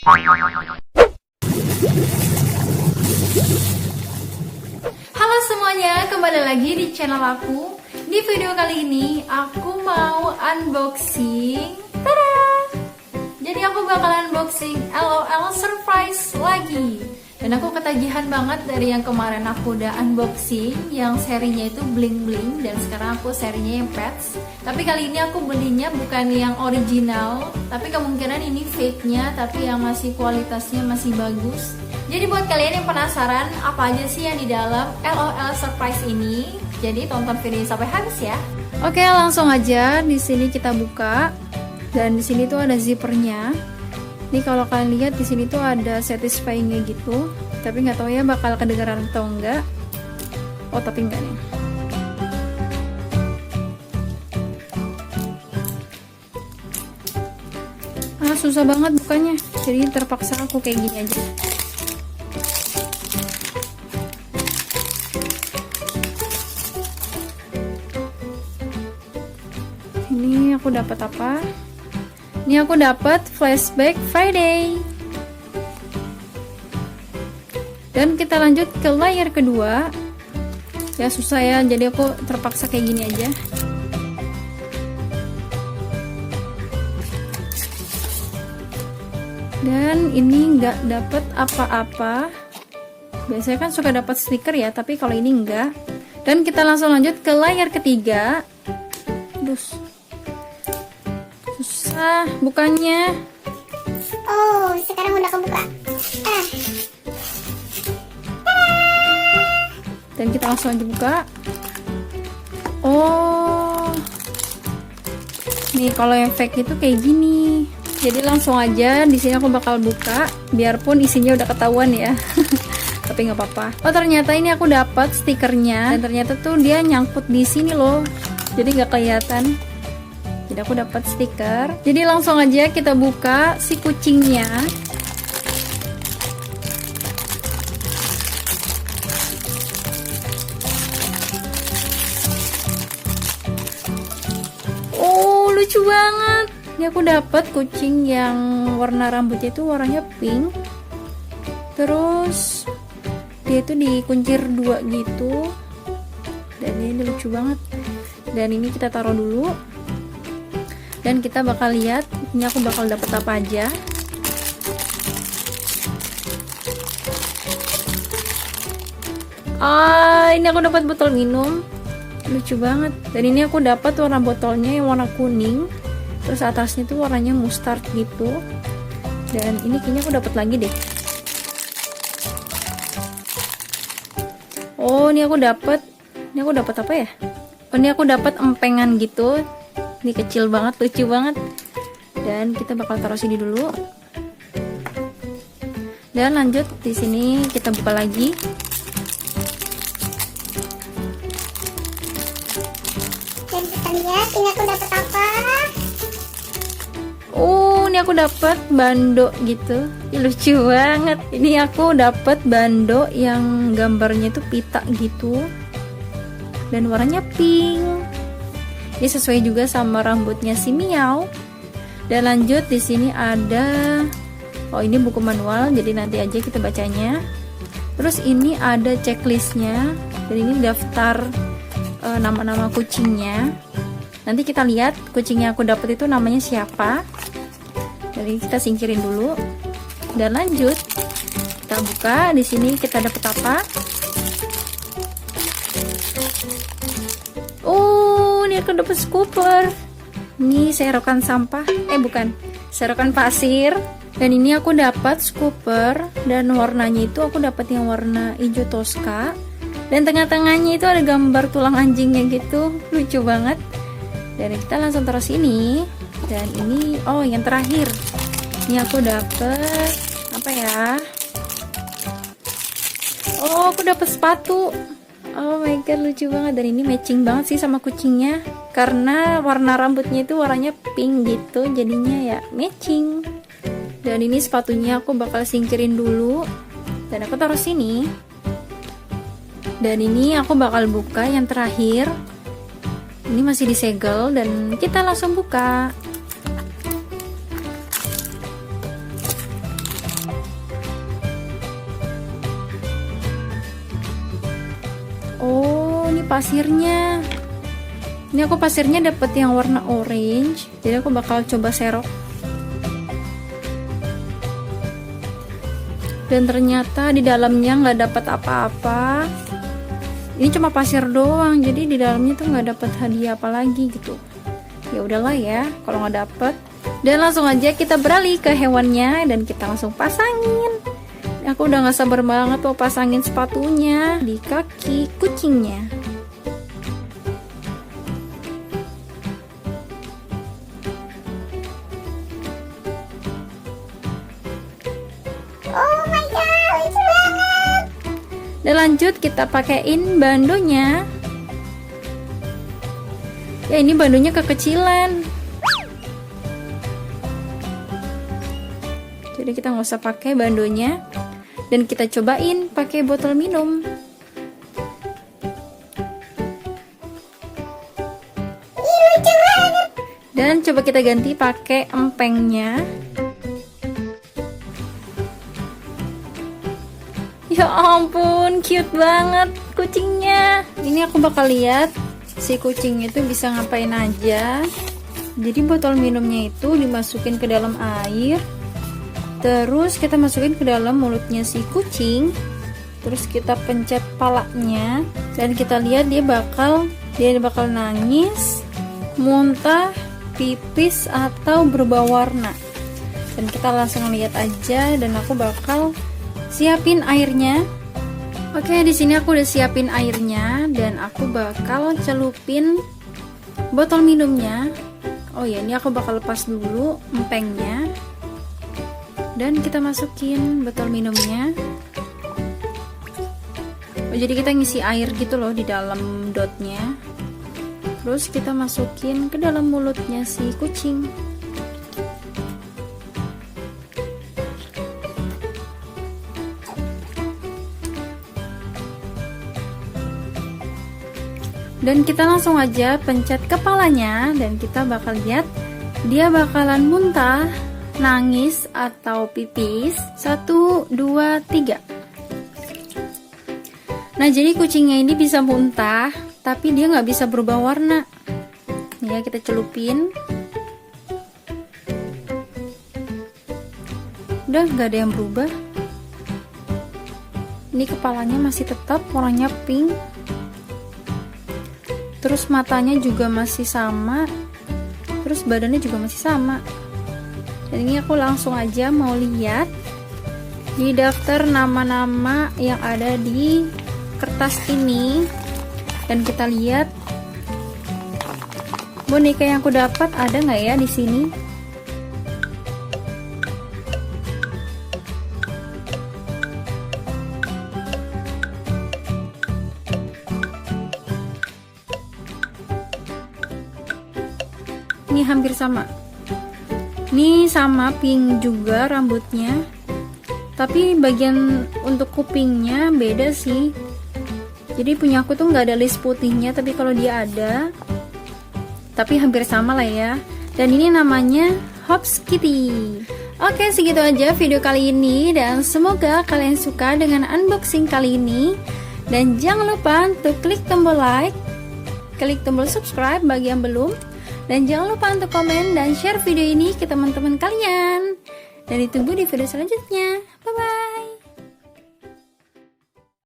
Halo semuanya, kembali lagi di channel aku. Di video kali ini aku mau unboxing. Tada! Jadi aku bakalan unboxing LOL surprise lagi. Dan aku ketagihan banget dari yang kemarin aku udah unboxing, yang serinya itu bling bling, dan sekarang aku serinya yang pets. Tapi kali ini aku belinya bukan yang original, tapi kemungkinan ini fake-nya, tapi yang masih kualitasnya masih bagus. Jadi buat kalian yang penasaran apa aja sih yang di dalam LOL surprise ini, jadi tonton video sampai habis ya. Oke, langsung aja di sini kita buka. Dan di sini tuh ada zippernya. Nih kalau kalian lihat di sini tuh ada satisfyingnya gitu, tapi nggak tahu ya bakal kedengaran atau enggak. Oh tapi enggak nih. Susah banget bukanya, jadi terpaksa aku kayak gini aja. Ini aku dapat apa? Ini aku dapat Flashback Friday. Dan kita lanjut ke layer kedua. Ya susah ya, jadi aku terpaksa kayak gini aja. Dan ini nggak dapat apa-apa. Biasanya kan suka dapat stiker ya, tapi kalau ini enggak. Dan kita langsung lanjut ke layer ketiga. Dus. Susah bukannya. Oh, sekarang udah kebuka. Dan kita langsung aja buka. Oh. Nih kalau yang fake itu kayak gini. Jadi langsung aja di sini aku bakal buka, biarpun isinya udah ketahuan ya. Tapi nggak apa-apa. Oh ternyata ini aku dapat stikernya, dan ternyata tuh dia nyangkut di sini loh. Jadi nggak kelihatan. Jadi aku dapat stiker. Jadi langsung aja kita buka si kucingnya. Oh lucu banget. Ini aku dapat kucing yang warna rambutnya itu warnanya pink. Terus dia itu dikuncir dua gitu. Dan ini lucu banget. Dan ini kita taruh dulu. Dan kita bakal lihat ini aku bakal dapat apa aja. Ini aku dapat botol minum. Lucu banget. Dan ini aku dapat warna botolnya yang warna kuning. Terus atasnya tuh warnanya mustard gitu. Dan ini kayaknya aku dapat lagi deh. Oh, ini aku dapat apa ya? Oh, ini aku dapat empengan gitu. Ini kecil banget, lucu banget. Dan kita bakal taruh sini dulu. Dan lanjut di sini kita buka lagi. Dan kita lihat ini aku dapat apa? Oh, ini aku dapat bando gitu. Ih, lucu banget. Ini aku dapat bando yang gambarnya itu pita gitu. Dan warnanya pink. Ini sesuai juga sama rambutnya si Miau. Dan lanjut di sini ada ini buku manual, jadi nanti aja kita bacanya. Terus ini ada checklistnya. Dan ini daftar nama-nama kucingnya. Nanti kita lihat kucing yang aku dapat itu namanya siapa. Jadi kita singkirin dulu. Dan lanjut kita buka. Di sini kita dapat apa? Oh, ini aku dapat scooper. Ini serokan sampah. Bukan, serokan pasir. Dan ini aku dapat scooper. Dan warnanya itu aku dapat yang warna hijau toska. Dan tengah-tengahnya itu ada gambar tulang anjingnya gitu. Lucu banget. Dan kita langsung taruh sini. Dan ini yang terakhir. Ini aku dapet apa ya? Oh, aku dapet sepatu. Oh my god, lucu banget. Dan ini matching banget sih sama kucingnya. Karena warna rambutnya itu warnanya pink gitu. Jadinya ya matching. Dan ini sepatunya aku bakal singkirin dulu. Dan aku taruh sini. Dan ini aku bakal buka yang terakhir. Ini masih disegel dan kita langsung buka. pasirnya. Ini aku pasirnya dapet yang warna orange, jadi aku bakal coba serok. Dan ternyata di dalamnya nggak dapat apa-apa. Ini cuma pasir doang, jadi di dalamnya tuh nggak dapat hadiah apa lagi gitu. Ya udahlah ya, kalau nggak dapet. Dan langsung aja kita beralih ke hewannya dan kita langsung pasangin. Aku udah nggak sabar banget mau pasangin sepatunya di kaki kucingnya. Oh my god, lucu banget. Dan lanjut kita pakein bandonya. Ya ini bandonya kekecilan. Jadi kita nggak usah pakai bandonya. Dan kita cobain pakai botol minum. Ih, lucu banget. Dan coba kita ganti pakai empengnya. Ya ampun, cute banget kucingnya. Ini aku bakal lihat si kucing itu bisa ngapain aja. Jadi botol minumnya itu dimasukin ke dalam air. Terus kita masukin ke dalam mulutnya si kucing. Terus kita pencet palanya dan kita lihat dia bakal nangis, muntah, pipis atau berubah warna. Dan kita langsung lihat aja dan aku bakal siapin airnya. Oke, di sini aku udah siapin airnya dan aku bakal celupin botol minumnya. Oh ya, ini aku bakal lepas dulu empengnya. Dan kita masukin botol minumnya. Oh, jadi kita ngisi air gitu loh di dalam dotnya. Terus kita masukin ke dalam mulutnya si kucing. Dan kita langsung aja pencet kepalanya dan kita bakal lihat dia bakalan muntah, nangis atau pipis. 1, 2, 3. Nah, jadi kucingnya ini bisa muntah tapi dia nggak bisa berubah warna. Ya, kita celupin. Udah nggak ada yang berubah. Ini kepalanya masih tetap warnanya pink. Terus matanya juga masih sama. Terus badannya juga masih sama. Dan ini aku langsung aja mau lihat di daftar nama-nama yang ada di kertas ini. Dan kita lihat boneka yang aku dapat ada nggak ya di sini. Ini hampir sama. Ini sama pink juga rambutnya. Tapi bagian untuk kupingnya beda sih. Jadi punya aku tuh nggak ada list putihnya, tapi kalau dia ada. Tapi hampir sama lah ya. Dan ini namanya Hops Kitty. Oke, segitu aja video kali ini dan semoga kalian suka dengan unboxing kali ini. Dan jangan lupa untuk klik tombol like, klik tombol subscribe bagi yang belum. Dan jangan lupa untuk komen dan share video ini ke teman-teman kalian. Dan ditunggu di video selanjutnya.